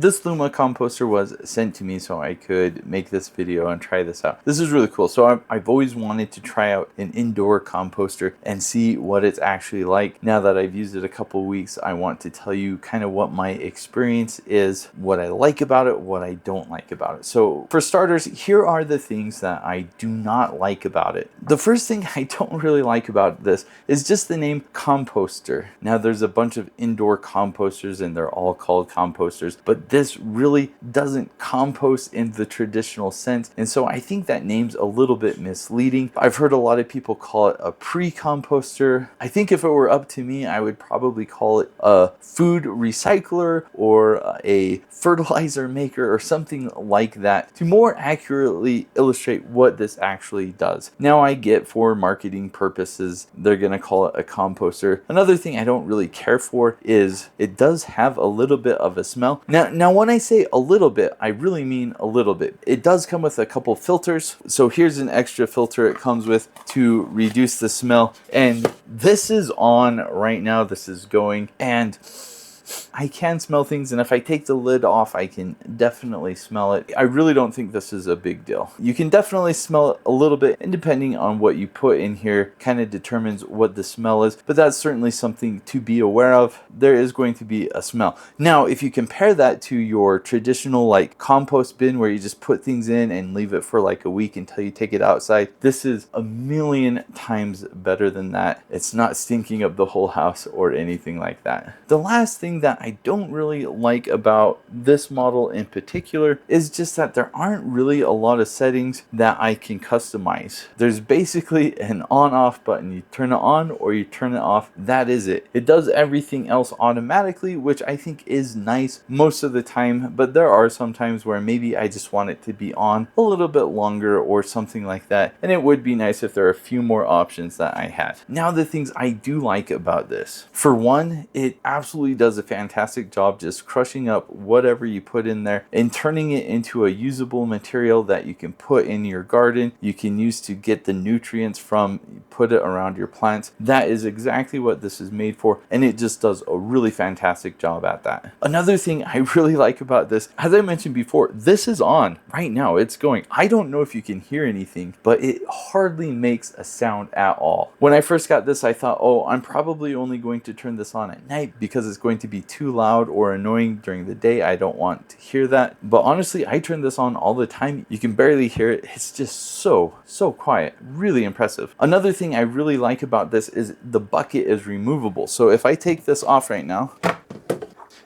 this Luma composter was sent to me so I could make this video and try this out. This is really cool. So I've always wanted to try out an indoor composter and see what it's actually like. Now that I've used it a couple weeks, I want to tell you kind of what my experience is, what I like about it, what I don't like about it. So for starters, here are the things that I do not like about it. The first thing I don't really like about this is just the name composter. Now there's a bunch of indoor composters and they're all called composters, but this really doesn't compost in the traditional sense. And so I think that name's a little bit misleading. I've heard a lot of people call it a pre-composter. I think if it were up to me, I would probably call it a food recycler or a fertilizer maker or something like that to more accurately illustrate what this actually does. Now I get for marketing purposes, they're gonna call it a composter. Another thing I don't really care for is it does have a little bit of a smell. Now when I say a little bit, I really mean a little bit. It does come with a couple filters. So here's an extra filter it comes with to reduce the smell. And this is on right now. This is going, and I can smell things, and if I take the lid off, I can definitely smell it. I really don't think this is a big deal. You can definitely smell it a little bit, and depending on what you put in here kind of determines what the smell is, but that's certainly something to be aware of. There is going to be a smell. Now, if you compare that to your traditional like compost bin where you just put things in and leave it for like a week until you take it outside, this is a million times better than that. It's not stinking up the whole house or anything like that. The last thing that I don't really like about this model in particular is just that there aren't really a lot of settings that I can customize. There's basically an on-off button. You turn it on or you turn it off. That is it. It does everything else automatically, which I think is nice most of the time, but there are some times where maybe I just want it to be on a little bit longer or something like that, and it would be nice if there are a few more options that I had. Now the things I do like about this. For one, it absolutely does a fantastic job just crushing up whatever you put in there and turning it into a usable material that you can put in your garden, you can use to get the nutrients from, put it around your plants. That is exactly what this is made for, and it just does a really fantastic job at that. Another thing I really like about this, as I mentioned before, this is on right now. It's going. I don't know if you can hear anything, but it hardly makes a sound at all. When I first got this, I thought, oh, I'm probably only going to turn this on at night because it's going to be too loud or annoying during the day. I don't want to hear that. But honestly, I turn this on all the time. You can barely hear it. It's just so quiet. Really impressive. Another thing I really like about this is the bucket is removable. So if I take this off right now,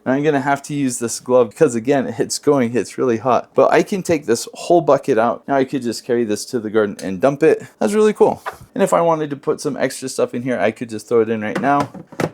and I'm gonna have to use this glove because again, it's really hot. But I can take this whole bucket out. Now I could just carry this to the garden and dump it. That's really cool. And if I wanted to put some extra stuff in here, I could just throw it in right now,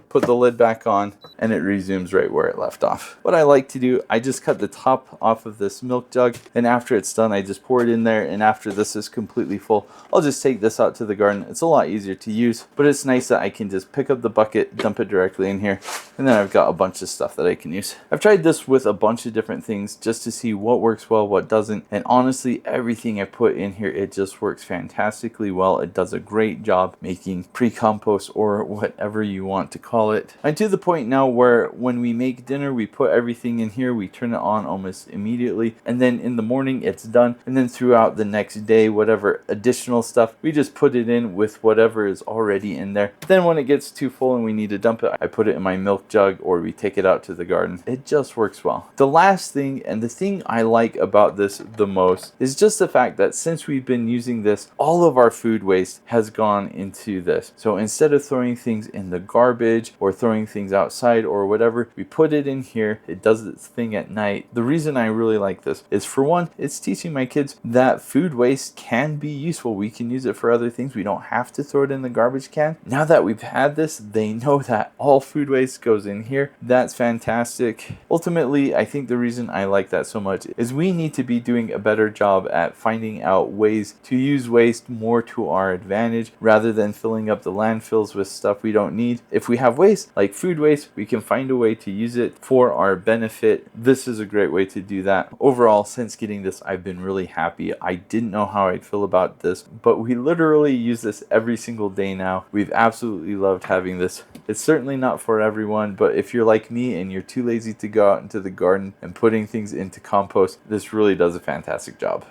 put the lid back on, and it resumes right where it left off. What I like to do, I just cut the top off of this milk jug, and after it's done, I just pour it in there, and after this is completely full, I'll just take this out to the garden. It's a lot easier to use, but it's nice that I can just pick up the bucket, dump it directly in here, and then I've got a bunch of stuff that I can use. I've tried this with a bunch of different things just to see what works well, what doesn't, and honestly, everything I put in here, it just works fantastically well. It does a great job making pre-compost or whatever you want to call it. I'm to the point now where when we make dinner, we put everything in here, we turn it on almost immediately, and then in the morning it's done, and then throughout the next day, whatever additional stuff, we just put it in with whatever is already in there. Then when it gets too full and we need to dump it, I put it in my milk jug or we take it out to the garden. It just works well. The last thing, and the thing I like about this the most, is just the fact that since we've been using this, all of our food waste has gone into this. So instead of throwing things in the garbage or throwing things outside or whatever, we put it in here. It does its thing at night. The reason I really like this is, for one, it's teaching my kids that food waste can be useful. We can use it for other things. We don't have to throw it in the garbage can. Now that we've had this, they know that all food waste goes in here. That's fantastic. Ultimately, I think the reason I like that so much is we need to be doing a better job at finding out ways to use waste more to our advantage rather than filling up the landfills with stuff we don't need. If we have have waste, like food waste, we can find a way to use it for our benefit. This is a great way to do that. Overall, since getting this, I've been really happy. I didn't know how I'd feel about this, but we literally use this every single day now. We've absolutely loved having this. It's certainly not for everyone, but if you're like me and you're too lazy to go out into the garden and putting things into compost, this really does a fantastic job.